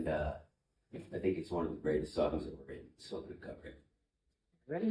and I think it's one of the greatest songs ever written. So good cover it. Ready?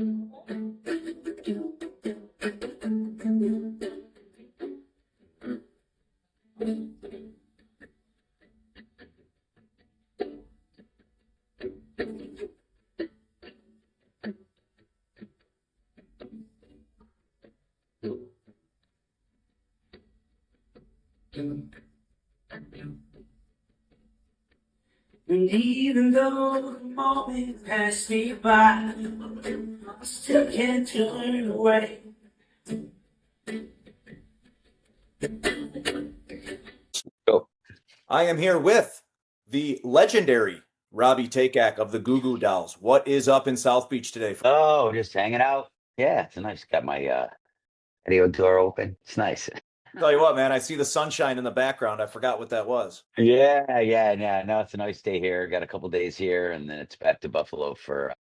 And even though the moment passed me by, I still can't turn away. Go. I am here with the legendary Robby Takac of the Goo Goo Dolls. What is up in South Beach today? Oh, just hanging out. Yeah, it's nice. Got my patio door open. It's nice. Tell you what, man, I see the sunshine in the background. I forgot what that was. Yeah. No, it's a nice day here. Got a couple days here, and then it's back to Buffalo for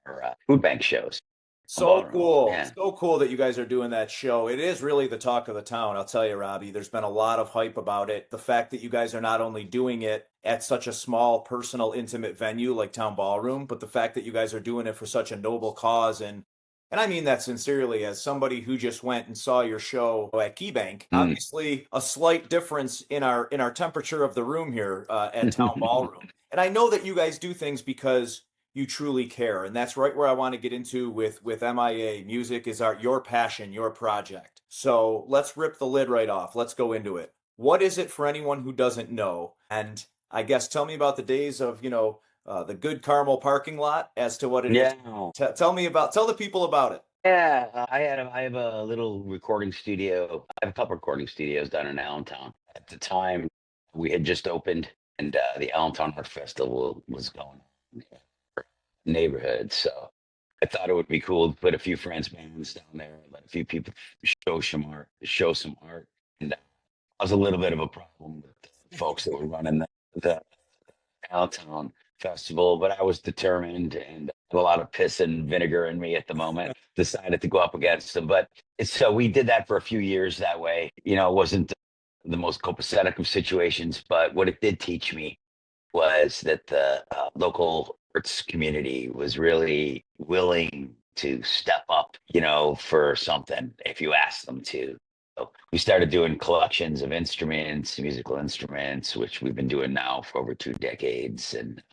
our food bank shows. So Ballroom. cool. Yeah. So cool that you guys are doing that show. It is really the talk of the town, I'll tell you, Robby. There's been a lot of hype about it. The fact that you guys are not only doing it at such a small, personal, intimate venue like Town Ballroom, but the fact that you guys are doing it for such a noble cause. And I mean that sincerely as somebody who just went and saw your show at Key Bank. Obviously, a slight difference in our temperature of the room here at Town Ballroom. And I know that you guys do things because you truly care, and that's right where I want to get into with MIA. Music is your passion, your project. So let's rip the lid right off. Let's go into it. What is it for anyone who doesn't know? And I guess tell me about the days of the Good Carmel parking lot as to what it is. Yeah. Tell the people about it. Yeah, I have a little recording studio. I have a couple recording studios down in Allentown. At the time, we had just opened, and the Allentown Art Festival was going on in the neighborhood. So I thought it would be cool to put a few friends bands down there, let a few people show some art. And that was a little bit of a problem with the folks that were running the Allentown Festival, but I was determined and had a lot of piss and vinegar in me at the moment. Decided to go up against them, but so we did that for a few years that way. It wasn't the most copacetic of situations, but what it did teach me was that the local arts community was really willing to step up, for something if you asked them to. So we started doing collections of musical instruments, which we've been doing now for over 2 decades, and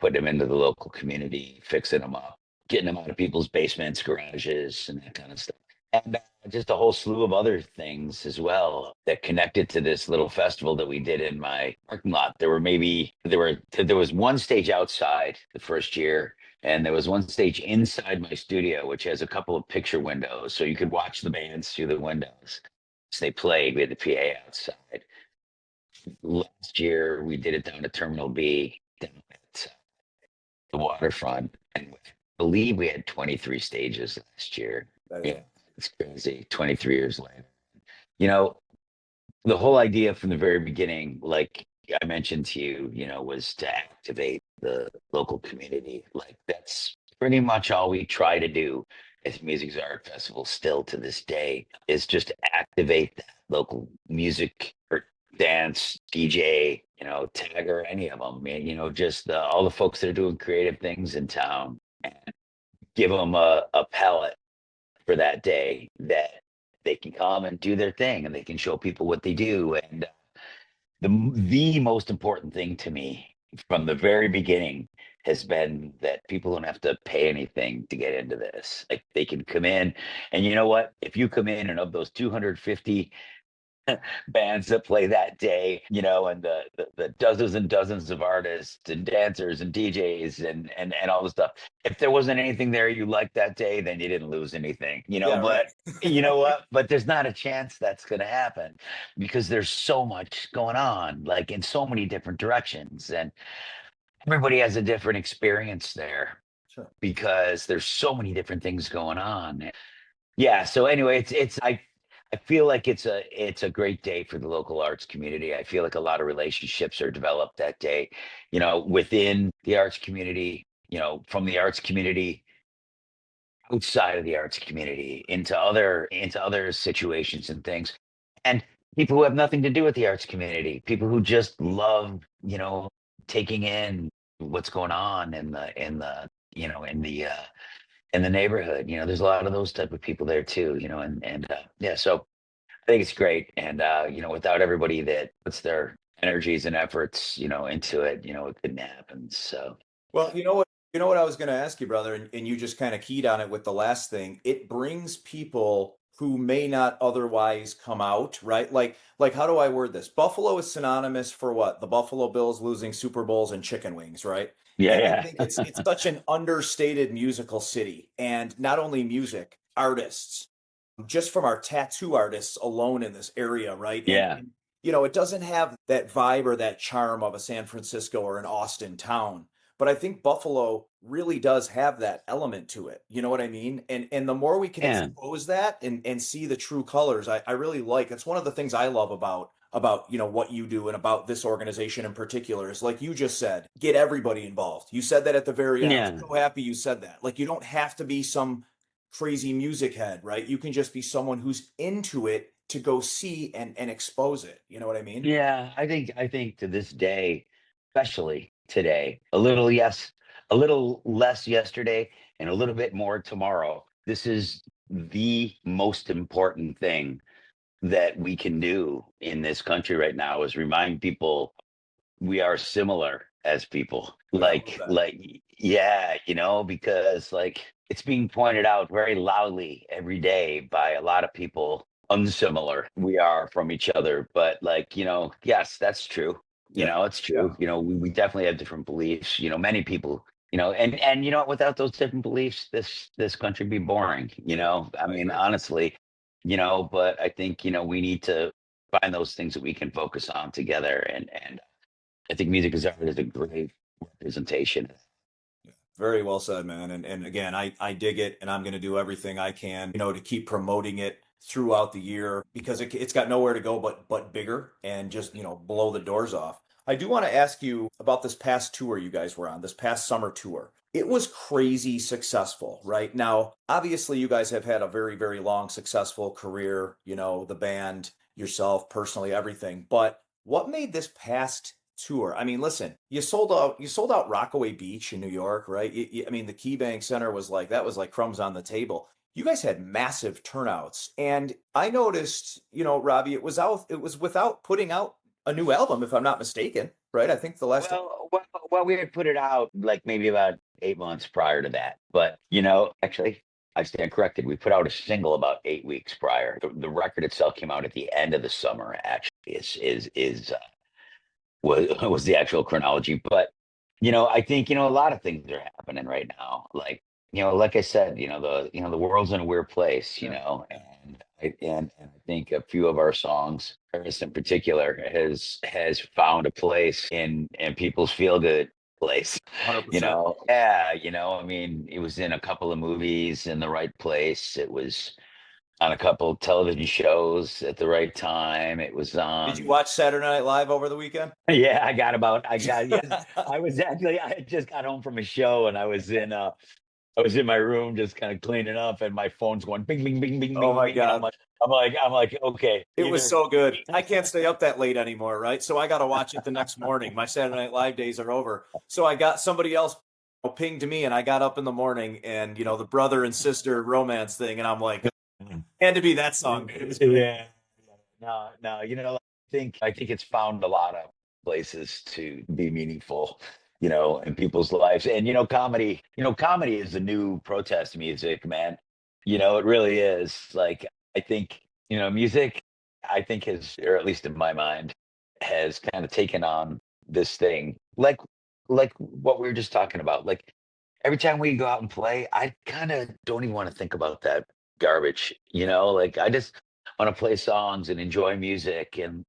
putting them into the local community, fixing them up, getting them out of people's basements, garages, and that kind of stuff. And just a whole slew of other things as well that connected to this little festival that we did in my parking lot. There was one stage outside the first year, and there was one stage inside my studio, which has a couple of picture windows, so you could watch the bands through the windows. So they played. We had the PA outside. Last year, we did it down at Terminal B, down at the waterfront, and I believe we had 23 stages last year. Yeah, it's crazy. 23 years later, the whole idea from the very beginning, like I mentioned to you, was to activate the local community. Like that's pretty much all we try to do at Music's Art Festival still to this day, is just activate that local music or dance, DJ, tag or any of them, just all the folks that are doing creative things in town, and give them a palette for that day that they can come and do their thing, and they can show people what they do. And the most important thing to me from the very beginning has been that people don't have to pay anything to get into this. Like they can come in, and you know what? If you come in and of those 250 bands that play that day, and the dozens and dozens of artists and dancers and DJs and all the stuff. If there wasn't anything there you liked that day, then you didn't lose anything, Yeah, but right. you know what? But there's not a chance that's going to happen because there's so much going on, like in so many different directions, and everybody has a different experience there. Sure. Because there's so many different things going on. Yeah. So anyway, I feel like it's a great day for the local arts community. I feel like a lot of relationships are developed that day, within the arts community, from the arts community, outside of the arts community, into other situations and things. And people who have nothing to do with the arts community, people who just love, taking in what's going on in the you know in the neighborhood. There's a lot of those type of people there too. Yeah, so I think it's great. And without everybody that puts their energies and efforts, into it, it couldn't happen. So Well, you know what I was going to ask you, brother, and you just kind of keyed on it with the last thing. It brings people who may not otherwise come out, right? Like how do I word this? Buffalo is synonymous for what? The Buffalo Bills losing Super Bowls and chicken wings, right? And I yeah, think it's such an understated musical city, and not only music, artists, just from our tattoo artists alone in this area, right? And, yeah, and it doesn't have that vibe or that charm of a San Francisco or an Austin town. But I think Buffalo really does have that element to it. You know what I mean? And the more we can yeah, expose that and see the true colors, I really like. It's one of the things I love about what you do and about this organization in particular is like you just said, get everybody involved. You said that at the very end. I'm yeah. so happy you said that. Like you don't have to be some crazy music head, right? You can just be someone who's into it to go see and expose it. You know what I mean? Yeah, I think to this day, especially today, a little yes, a little less yesterday and a little bit more tomorrow. This is the most important thing that we can do in this country right now is remind people we are similar as people. I love Like, that. like, yeah, because like it's being pointed out very loudly every day by a lot of people, unsimilar we are from each other. But like, yes, that's true. Yeah. It's Yeah. true. We definitely have different beliefs. Many people, and without those different beliefs, this country be boring. Yeah. I I mean, agree. honestly, but I think, we need to find those things that we can focus on together. And I think music is art is a great representation. Yeah, very well said, man. And again, I dig it, and I'm going to do everything I can, to keep promoting it throughout the year because it's got nowhere to go but bigger and just blow the doors off. I do want to ask you about this past tour you guys were on, this past summer tour. It was crazy successful, right? Now, obviously, you guys have had a very, very long, successful career, the band, yourself, personally, everything. But what made this past tour? I mean, listen, you sold out Rockaway Beach in New York, right? I mean, the KeyBank Center was like that was like crumbs on the table. You guys had massive turnouts, and I noticed, Robbie, it was without putting out a new album, if I'm not mistaken, right? I think the last. Well, we had put it out like maybe about 8 months prior to that, but actually, I stand corrected. We put out a single about 8 weeks prior. The record itself came out at the end of the summer. Actually, is was the actual chronology. But I think a lot of things are happening right now. Like I said, the world's in a weird place. Yeah, And I think a few of our songs, Paris in particular, has found a place in people's feel good place. 100%. Yeah. I mean, it was in a couple of movies in the right place. It was on a couple of television shows at the right time. It was Did you on. watch Saturday Night Live over the weekend? Yeah, yes. I had just got home from a show and I was in my room just kind of cleaning up and my phone's going bing, bing, bing, bing, Oh bing, my bing. And God. I'm like, okay, It was either. so good. I can't stay up that late anymore, right? So I got to watch it the next morning. My Saturday Night Live days are over. So I got somebody else pinged me, and I got up in the morning, and the brother and sister romance thing, and I'm like, had to be that song. It was great. Yeah. No, no, I think it's found a lot of places to be meaningful, in people's lives. And comedy is the new protest music, man. It really is. Like I think, music, I think has, or at least in my mind, has kind of taken on this thing. Like what we were just talking about. Like every time we go out and play, I kind of don't even want to think about that garbage, like I just want to play songs and enjoy music and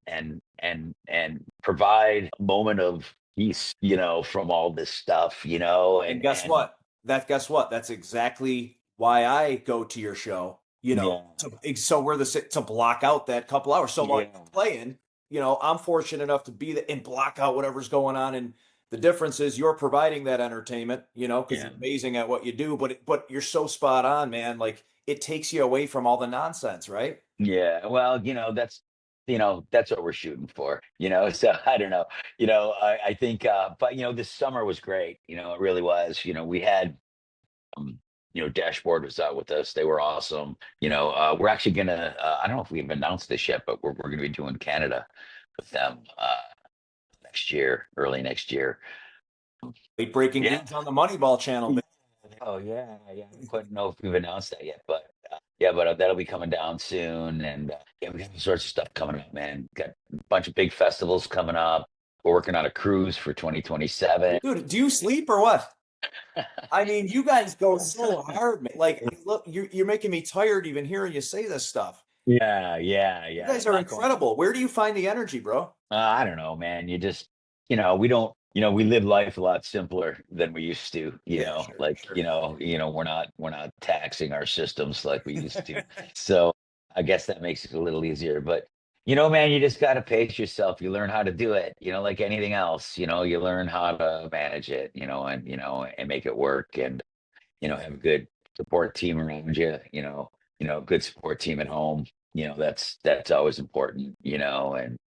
provide a moment of peace, from all this stuff, And and guess what? Guess what? That's exactly why I go to your show. yeah, So we're to block out that couple hours. So while yeah, you're playing, I'm fortunate enough to be there and block out whatever's going on. And the difference is you're providing that entertainment, because yeah. you're amazing at what you do. But you're so spot on, man. Like it takes you away from all the nonsense, right? Yeah, well, that's what we're shooting for, so I don't know, I think, but this summer was great, it really was. We had, um, Dashboard was out with us. They were awesome. We're actually gonna, I don't know if we've announced this yet, but we're gonna be doing Canada with them next year, early next year. Breaking Yeah. news on the Moneyball channel. Yeah. Oh yeah, yeah. I don't know if we've announced that yet, but yeah, but that'll be coming down soon, and yeah, we got all sorts of stuff coming up, man. Got a bunch of big festivals coming up. We're working on a cruise for 2027. Dude, do you sleep or what? I mean, you guys go so hard, man. Like, look, you're making me tired even hearing you say this stuff. Yeah, You yeah. guys are incredible. Where do you find the energy, bro? I don't know, man. You just, we don't, we live life a lot simpler than we used to, Yeah, sure, like, sure. we're not taxing our systems like we used to. So I guess that makes it a little easier, but man, you just got to pace yourself. You learn how to do it, like anything else, you learn how to manage it, and make it work, and, have a good support team around you, good support team at home. That's always important, and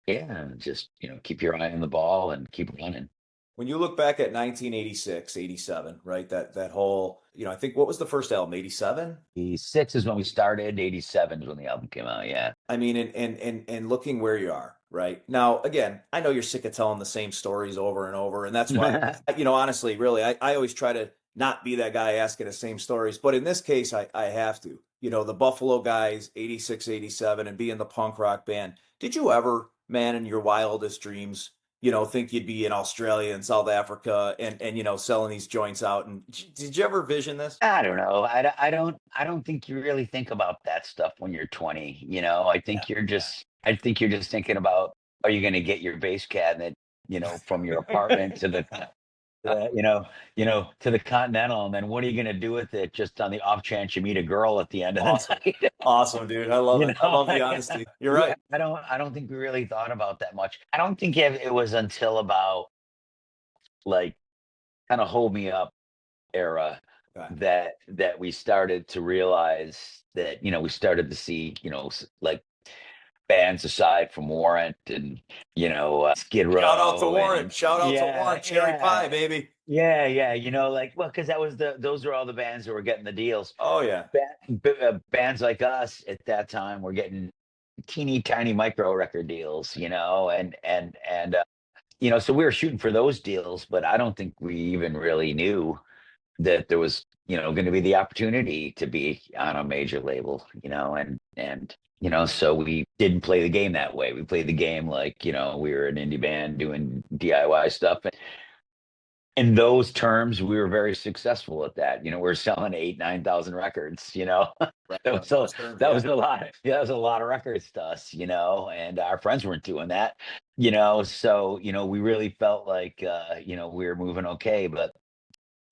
yeah, just, keep your eye on the ball and keep running. When you look back at 1986, 87, right? That whole, I think what was the first album? 87? 86 is when we started. 87 is when the album came out. Yeah. I mean, and looking where you are, right? Now, again, I know you're sick of telling the same stories over and over, and that's why, honestly, really, I always try to not be that guy asking the same stories. But in this case, I have to. The Buffalo guys, 86, 87, and being the punk rock band. Did you ever, man, in your wildest dreams, think you'd be in Australia and South Africa and selling these joints out? And did you ever vision this? I don't know. I don't think you really think about that stuff when you're 20. I think you're just thinking about, are you going to get your bass cabinet, from your apartment to the to the Continental, and then what are you going to do with it just on the off chance you meet a girl at the end of Awesome. the night? Awesome, dude. I love it. I love the Yeah. honesty. You're Yeah, right. I don't think we really thought about that much. I don't think it was until about, like, kind of Hold Me Up era Okay. that we started to realize that, we started to see, like, bands aside from Warrant and, Skid Shout out to Row, Warren. and Shout out to yeah, Warren. Cherry yeah. pie, baby. Yeah, like, well, because those are all the bands that were getting the deals. Oh yeah. Bands like us at that time were getting teeny tiny micro record deals, and so we were shooting for those deals, but I don't think we even really knew that there was, going to be the opportunity to be on a major label, and so we didn't play the game that way. We played the game like, we were an indie band doing DIY stuff. In those terms, we were very successful at that. We're selling 9,000 records, Right. that was so Terms, that yeah. was a lot. Yeah, that was a lot of records to us, and our friends weren't doing that, so, we really felt like, we were moving okay, but,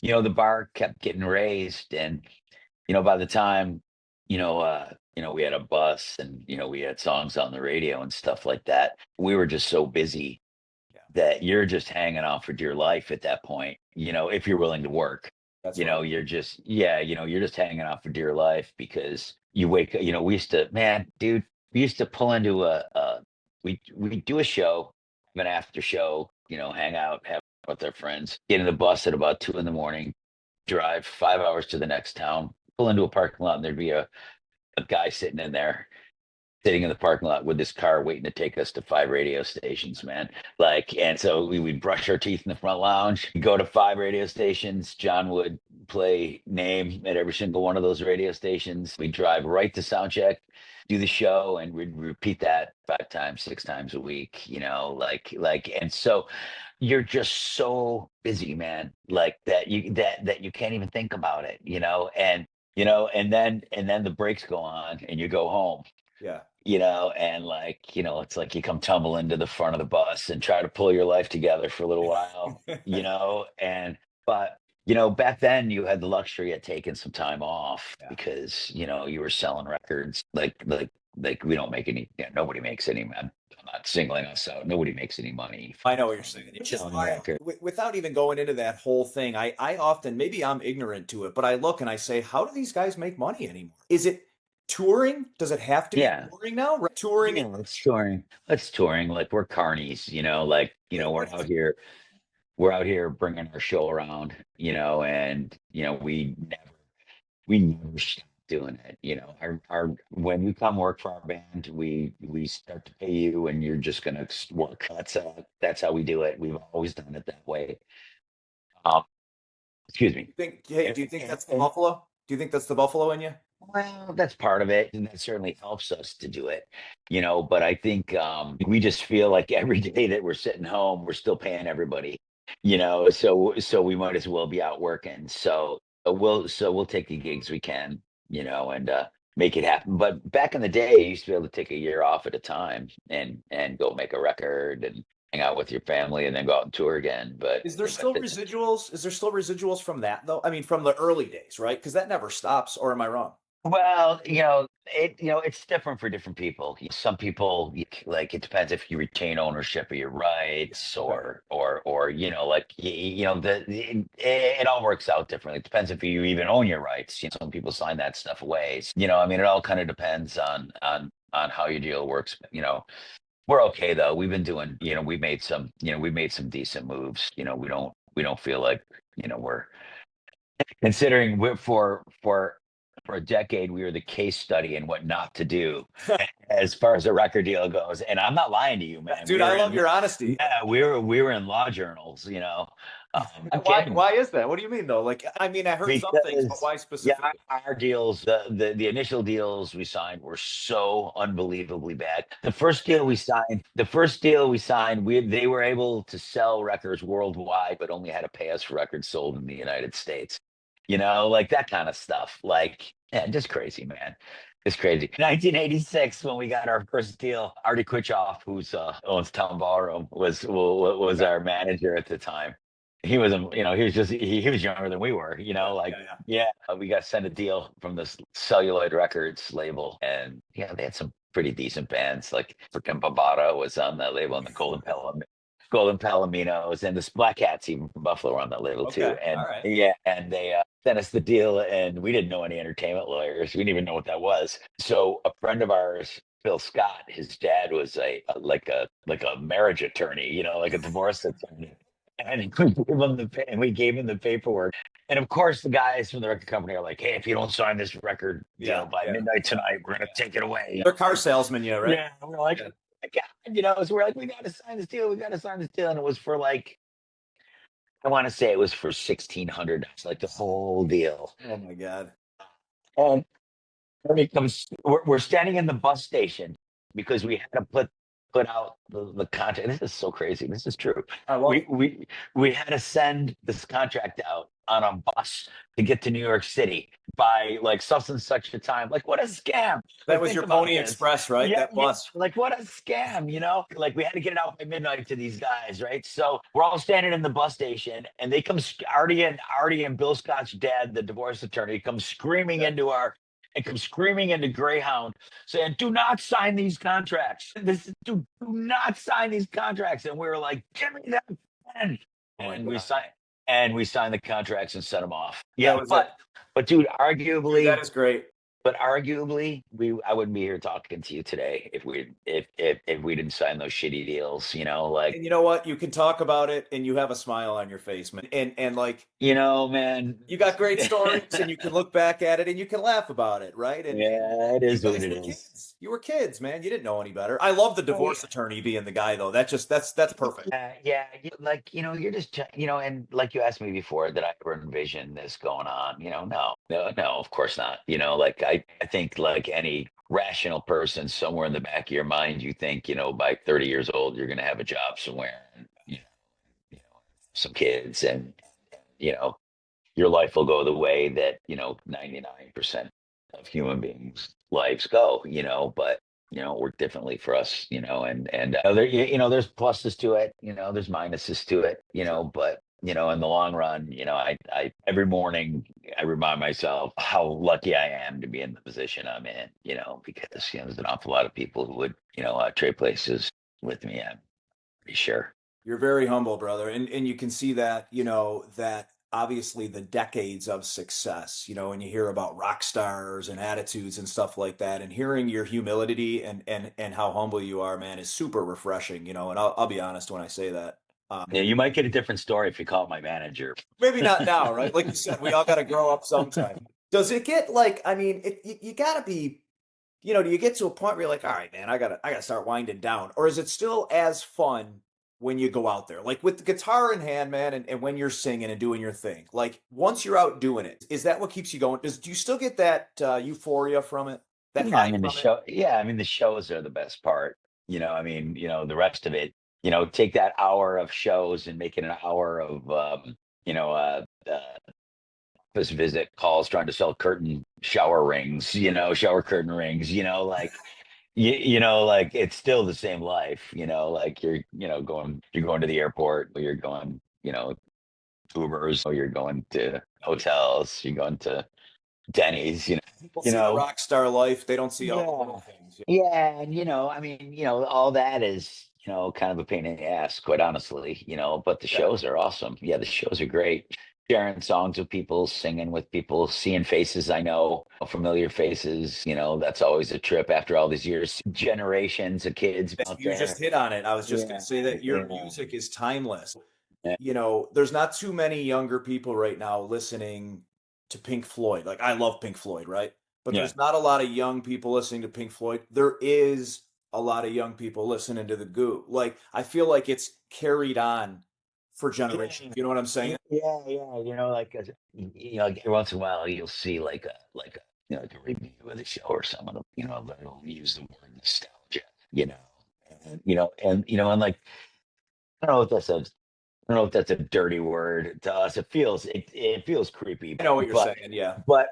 the bar kept getting raised, and, by the time, we had a bus, and, we had songs on the radio and stuff like that, we were just so busy Yeah. that you're just hanging on for dear life at that point, if you're willing to work. That's right. You're just, yeah, you're just hanging on for dear life, because you wake up, we used to, man, dude, we used to pull into we do a show, have an after show, hang out, have with our friends, get in the bus at about 2 in the morning, drive 5 hours to the next town, pull into a parking lot, and there'd be a guy sitting in the parking lot with his car waiting to take us to 5 radio stations, man. Like, and so we would brush our teeth in the front lounge, go to 5 radio stations. John would play Name at every single one of those radio stations. We'd drive right to sound check, do the show, and we'd repeat that 5 times, 6 times a week, and so you're just so busy, man, like that you can't even think about it, and then the brakes go on and you go home, Yeah. and, like, it's like you come tumbling to the front of the bus and try to pull your life together for a little while, and but back then you had the luxury of taking some time off, Yeah. because you were selling records, like we don't make any, nobody makes any. I'm not singling us out. Nobody makes any money I know what you're saying. Which is selling why, records. without even going into that whole thing, I often, maybe I'm ignorant to it, but I look and I say, how do these guys make money anymore? Is it Touring? Does it have to be Yeah. touring now? Right? Touring. Yeah, let's touring. Let's touring. Like we're carnies, like, we're out here bringing our show around, and we never stop doing it. Our when we come work for our band, we start to pay you, and you're just gonna work. That's how we do it. We've always done it that way. Um, excuse me. Do you think that's the Buffalo? Do you think that's the Buffalo in you? Well, that's part of it, and that certainly helps us to do it, But I think we just feel like every day that we're sitting home, we're still paying everybody, So we might as well be out working. So we'll take the gigs we can, and make it happen. But back in the day, you used to be able to take a year off at a time and go make a record and hang out with your family, and then go out and tour again. But Is there still residuals? Is there still residuals from that though? I mean, from the early days, right? Because that never stops. Or am I wrong? Well, it's different for different people. Some people like it depends if you retain ownership of your rights Okay. or like it all works out differently. It depends if you even own your rights. Some people sign that stuff away. I mean, it all kind of depends on how your deal works. We're okay though. We've been doing, we made some decent moves. We don't feel like, we're considering for a decade we were the case study in what not to do as far as a record deal goes. And I'm not lying to you, man. Dude, I love your honesty. Yeah, we were in law journals. I'm Why? kidding. Why is that? What do you mean though? Like, I mean, I heard some things, but Because why yeah, specifically? our deals, the initial deals we signed were so unbelievably bad. The first deal we signed, they were able to sell records worldwide, but only had to pay us for records sold in the United States. Like that kind of stuff. Like, yeah, just crazy, man. It's crazy. 1986, when we got our first deal, Artie Kwichoff, who's owns Town Ballroom, was Okay. our manager at the time. He was, he was just he was younger than we were. Yeah, Like, yeah, yeah, we got sent a deal from this Celluloid Records label, and yeah, they had some pretty decent bands. Like freaking Bambaataa was on that label, and the Golden Palominos, and the Black Cats even from Buffalo were on that label yeah. too. Okay. All And right. yeah, and they sent us the deal, and we didn't know any entertainment lawyers. We didn't even know what that was. So a friend of ours, Phil Scott, his dad was like a marriage attorney, like a divorce attorney. And we gave him the paperwork. And of course, the guys from the record company are like, "Hey, if you don't sign this record, Yeah, by yeah. midnight tonight, we're gonna take it away." They're car salesmen, yeah, right? Yeah, we're like, Yeah. "Oh my God," so we're like, "We gotta sign this deal. We gotta sign this deal." And it was for like, I want to say it was for $1,600, like the whole deal. Oh my God. And when it comes, we're standing in the bus station because we had to put out the contract. This is so crazy. This is true. I love We it. we we had to send this contract out on a bus to get to New York City by like such and such a time. Like what a scam! That Like was think your about Pony this. Express, right? Yeah, That yeah. bus. Like what a scam, Like we had to get it out by midnight to these guys, right? So we're all standing in the bus station, and they come Artie and Bill Scott's dad, the divorce attorney, comes screaming Okay. into our and come screaming into Greyhound saying, "Do not sign these contracts. Do not sign these contracts." And we were like, "Give me that pen." Oh my And we God. signed and we signed the contracts and sent them off. That Yeah, was it. but dude, Dude, that arguably, is great. we I wouldn't be here talking to you today if we didn't sign those shitty deals. Like, And you know what? You can talk about it and you have a smile on your face, man. And like man. you got great stories and you can look back at it and you can laugh about it, right? And Yeah, it you is what guys it were is. kids. You were kids, man. You didn't know any better. I love the divorce attorney being the guy though. That's perfect. Yeah, like you're just and like you asked me before that I ever envisioned this going on. No, no, no, of course not. Like I think like any rational person, somewhere in the back of your mind, you think by 30 years old you're going to have a job somewhere, and some kids, and you know your life will go the way that 99% of human beings lives go, but work differently for us, and there's pluses to it, there's minuses to it, Sure. but in the long run, I every morning I remind myself how lucky I am to be in the position I'm in, because there's an awful lot of people who would trade places with me, I'm pretty sure. You're very humble, brother. And you can see that, that obviously the decades of success, you know, and you hear about rock stars and attitudes and stuff like that, and hearing your humility and how humble you are, man, is super refreshing, you know, and I'll be honest when I say that. Yeah, you might get a different story if you call my manager. Maybe not now, right? Like you said, we all got to grow up sometime. Does it get like, I mean, you got to be, you know, do you get to a point where you're like, all right, man, I gotta start winding down, or is it still as fun when you go out there, like with the guitar in hand, man, and when you're singing and doing your thing? Like once you're out doing it, is that what keeps you going? Do you still get that euphoria from it, that Yeah, I high mean the from it? show. Yeah, I mean the shows are the best part. I mean, the rest of it. Take that hour of shows and make it an hour of you know, office visit calls trying to sell curtain shower rings. Shower curtain rings. Like it's still the same life. Like you're going to the airport, or you're going, Ubers, or you're going to hotels, you're going to Denny's. People You see the know, rock star life, they don't see all the yeah. little things. Yeah, and I mean, all that is, kind of a pain in the ass, quite honestly, but the Yeah, shows are awesome. Yeah, the shows are great. Sharing songs with people, singing with people, seeing faces I know, familiar faces, that's always a trip after all these years. Generations of kids out you there. just hit on it. I was just gonna Yeah, say that your yeah. music is timeless. Yeah. You know, there's not too many younger people right now listening to Pink Floyd. Like I love Pink Floyd, right? But Yeah. there's not a lot of young people listening to Pink Floyd. There is a lot of young people listening to the Goo. Like I feel like it's carried on for generations. Yeah. You know what I'm saying? Yeah. Like, like every once in a while you'll see like a review of the show or some of them, they'll use the word nostalgia, you know, and like I don't know if that's a I don't know if that's a dirty word to us. It feels creepy, I know what you're but saying. Yeah. but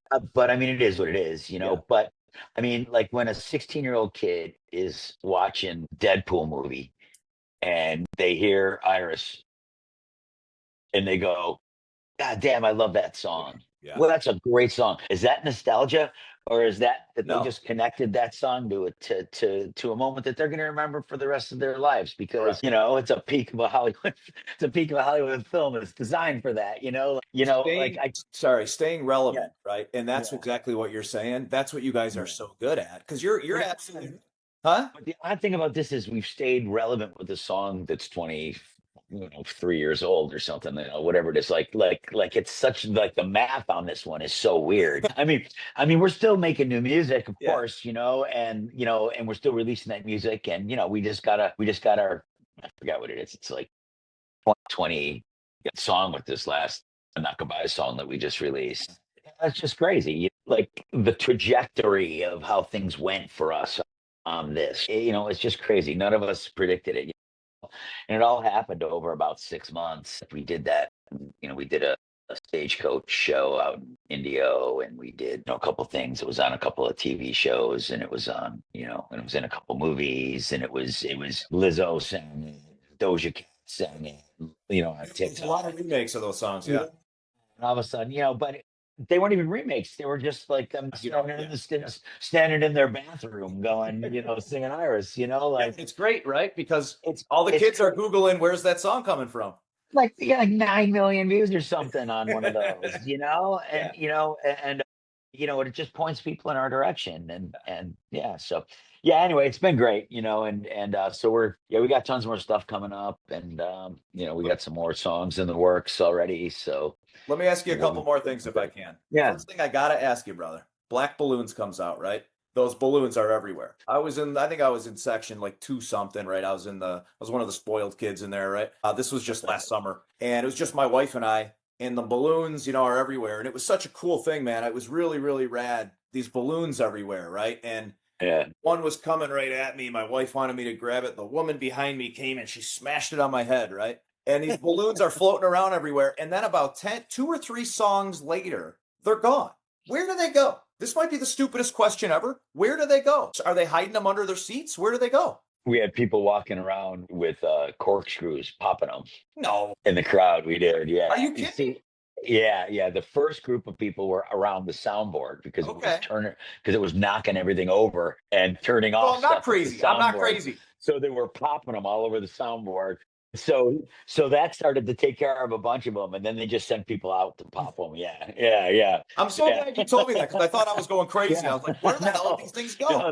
I mean it is what it is, Yeah. But I mean, like when a 16-year-old kid is watching Deadpool movie and they hear Iris and they go, God damn, I love that Yeah. song. Yeah. Well, that's a great song. Is that nostalgia, or is that they No. just connected that song to it to a moment that they're going to remember for the rest of their lives? Because Correct. it's a peak of a Hollywood, it's a peak of a Hollywood film. It's designed for that. Like Staying I sorry, staying yeah relevant, right? And that's yeah exactly what you're saying. That's what you guys are yeah. so good at. Because you're But absolutely, huh? but the odd thing about this is we've stayed relevant with a song that's 3 years old or something, whatever it is. Like it's such like the math on this one is so weird. I mean, we're still making new music, of Yeah. course, and we're still releasing that music, and we just got our I forgot what it is. It's like 20 song with this last Nakabaya song that we just released. That's just crazy. Like the trajectory of how things went for us on this. It's just crazy. None of us predicted it. And it all happened over about 6 months. We did that. We did a stagecoach show out in Indio, and we did a couple things. It was on a couple of TV shows, and it was on, and it was in a couple movies, and it was Lizzo sang it, Doja Cat sang it, on There's a lot TikTok. of remakes of those songs. Yeah. Yeah. And all of a sudden, but they weren't even remakes. They were just like them You know, standing yeah. in standing in their bathroom going, singing Iris, Yeah. like It's great, right? Because it's all the it's kids are crazy. Googling, where's that song coming from? Like you got like 9 million views or something on one of those, Yeah. and it just points people in our direction, and yeah, so yeah. Anyway, it's been great, and so we got tons more stuff coming up, and we Let, got some more songs in the works already. So let me ask you a couple we'll, more we'll things be if I great. can. Yeah, First thing I gotta ask you, brother. Black Balloons comes out, right? Those balloons are everywhere. I think I was in section like two something, right? I was one of the spoiled kids in there, right? This was just last summer, and it was just my wife and I, and the balloons, are everywhere, and it was such a cool thing, man. It was really, really rad. These balloons everywhere, right? And yeah. one was coming right at me. My wife wanted me to grab it. The woman behind me came and she smashed it on my head, right? And these balloons are floating around everywhere. And then about 2 or 3 songs later, they're gone. Where do they go? This might be the stupidest question ever. Where do they go? Are they hiding them under their seats? Where do they go? We had people walking around with corkscrews popping them No. in the crowd. We did, Are yeah. you You kidding? see, yeah. The first group of people were around the soundboard Okay. because it was knocking everything over and turning So off I'm not stuff with the crazy. I'm not soundboard. crazy. So they were popping them all over the soundboard. So that started to take care of a bunch of them, and then they just sent people out to pop them. Yeah. I'm so Yeah. glad you told me that because I thought I was going crazy. I Yeah. was like, where the hell did these things go?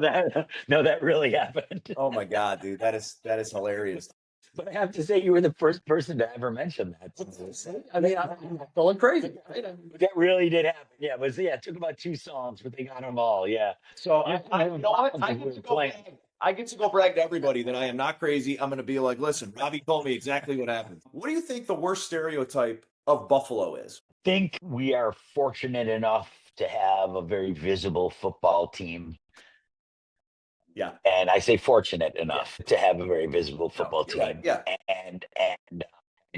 No, that really happened. Oh my God, dude, that is hilarious. But I have to say, you were the first person to ever mention that. I mean, I'm going crazy. Right? That really did happen. Yeah, it took about 2 songs, but they got them all. Yeah. So Yeah, you know what? I we get were to go playing. brag. I get to go brag to everybody that I am not crazy. I'm going to be like, listen, Robbie told me exactly what happened. What do you think the worst stereotype of Buffalo is? Think we are fortunate enough to have a very visible football team. Yeah, And I say fortunate yeah, enough to have a very visible no, football you're right. team. Yeah, And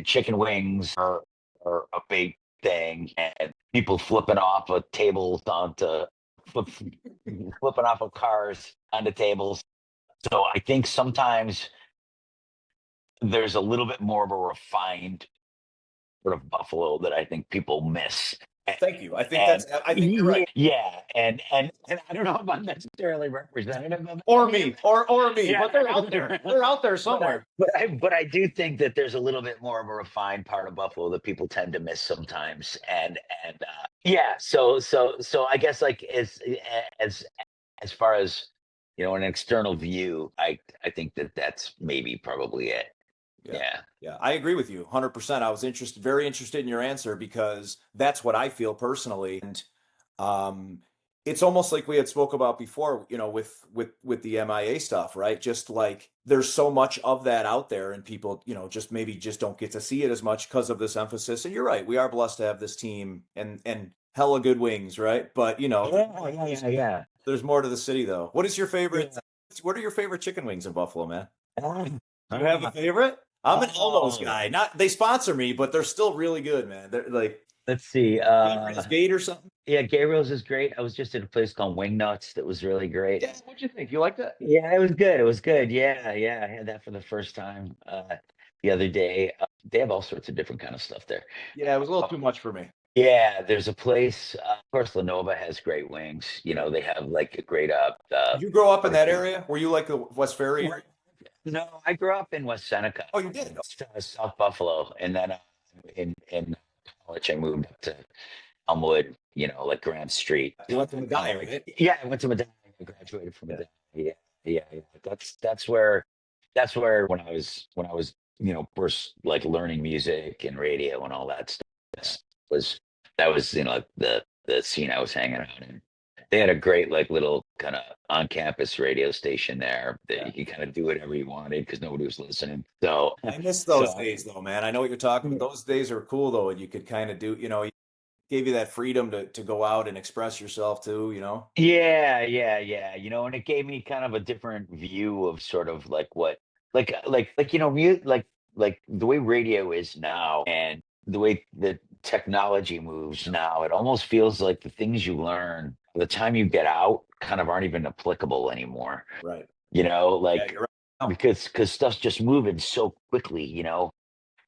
chicken wings are a big thing, and people flipping off of tables flipping off of cars onto tables. So I think sometimes there's a little bit more of a refined sort of Buffalo that I think people miss. thank you. I think And I think you're right. yeah, and I don't know if I'm necessarily representative of Or any of me, or me, yeah, but they're out there. They're out there but somewhere. I do think that there's a little bit more of a refined part of Buffalo that people tend to miss sometimes, and yeah, so I guess like as as far as an external view, I think that that's maybe probably it. Yeah. Yeah. Yeah, I agree with you 100%. I was very interested in your answer because that's what I feel personally. And um, it's almost like we had spoke about before, with the MIA stuff, right? Just like there's so much of that out there and people, just maybe just don't get to see it as much because of this emphasis. And you're right, we are blessed to have this team and hella good wings, right? But Yeah. there's more to the city though. What is your favorite? Yeah. What are your favorite chicken wings in Buffalo, man? Uh, Do you have a favorite? I'm an Elmo's oh, guy. Not they sponsor me, but they're still really good, man. They're like let's see. Gabriel's Gate or something. Yeah, Gabriel's is great. I was just at a place called Wing Nuts that was really great. Yeah, what'd you think? You like that? Yeah, it was good. It was good. Yeah. I had that for the first time the other day. They have all sorts of different kind of stuff there. Yeah, it was a little too much for me. Yeah, there's a place. Of course, Lenova has great wings. They have like a great Did you grow up in that barbecue. area? Were you like the West Ferry area? No, I grew up in West Seneca, Oh, you did. South Buffalo, and then in college I moved up to Elmwood. Like Grant Street. You went to Kinda Medina, like, right? yeah, I went to Medina. I graduated from Yeah. Medina. Yeah. That's where when I was first like learning music and radio and all that stuff was that was the scene I was hanging out in. They had a great like little kind of on campus radio station there that Yeah. you could kind of do whatever you wanted because nobody was listening. So I miss those so days though, man. I know what you're talking about. Those days are cool though, and you could kind of do, it gave you that freedom to go out and express yourself too. yeah. And it gave me kind of a different view of sort of like what, like the way radio is now and the way the technology moves now. It almost feels like the things you learn by the time you get out kind of aren't even applicable anymore. Right. Yeah, Like you're right. because stuff's just moving so quickly.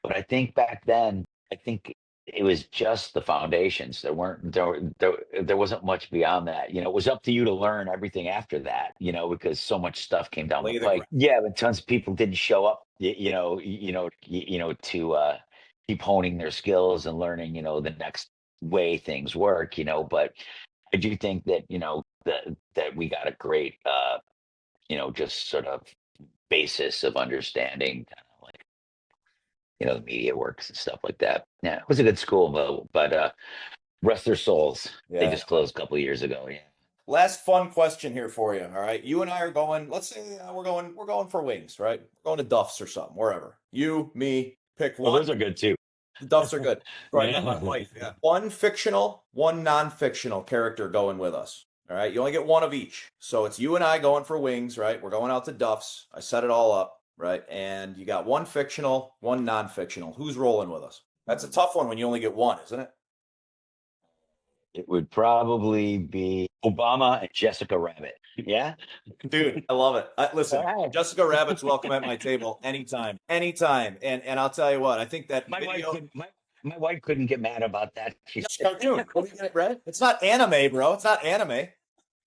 But I think back then, I think it was just the foundations. There wasn't much beyond that. It was up to you to learn everything after that, because so much stuff came down the Lay the pike. ground. Yeah, but tons of people didn't show up, to keep honing their skills and learning, the next way things work. But I do think that, that we got a great just sort of basis of understanding kind of like the media works and stuff like that. Yeah, it was a good school though, but rest their souls. They Yeah. just closed a couple of years ago. Yeah. Last fun question here for you. All right. You and I are going, let's say we're going for wings, right? We're going to Duff's or something, wherever. You, me, pick Well, one. those are good too. The Duffs are good. Right. Yeah. My wife. Yeah. One fictional, one non-fictional character going with us. All right. You only get one of each. So it's you and I going for wings, right? We're going out to Duff's. I set it all up, right? And you got one fictional, one non-fictional. Who's rolling with us? That's a tough one when you only get one, isn't it? It would probably be Obama and Jessica Rabbit. Yeah. Dude, I love it. Listen, All right. Jessica Rabbit's welcome at my table anytime, anytime. And I'll tell you what, I think that My wife video, could my wife couldn't get mad about that. it's cartoon. What do you get, right? It's not anime, bro. It's not anime.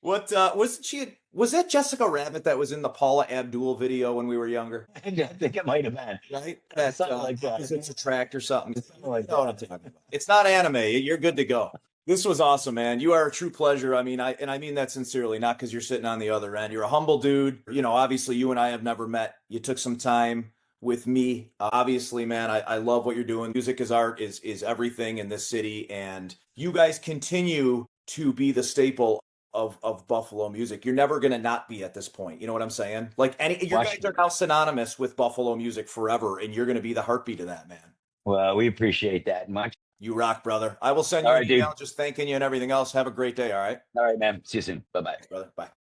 What wasn't she? Was that Jessica Rabbit that was in the Paula Abdul video when we were younger? I think it might have been. Right? That Something like that. opposites attract or something. Something like You know what I'm that. talking about. It's not anime. You're good to go. This was awesome, man. You are a true pleasure. I mean, I mean that sincerely, not because you're sitting on the other end. You're a humble dude. You know, obviously you and I have never met. You took some time with me. Obviously, man, I love what you're doing. Music is art is everything in this city, and you guys continue to be the staple of Buffalo music. You're never gonna not be at this point. You know what I'm saying? Like your guys are now synonymous with Buffalo music forever, and you're gonna be the heartbeat of that, man. Well, we appreciate that much. You rock, brother. I will send All you right, an dude. email just thanking you and everything else. Have a great day. All right, All right, man. See you soon. Bye bye. brother. Bye.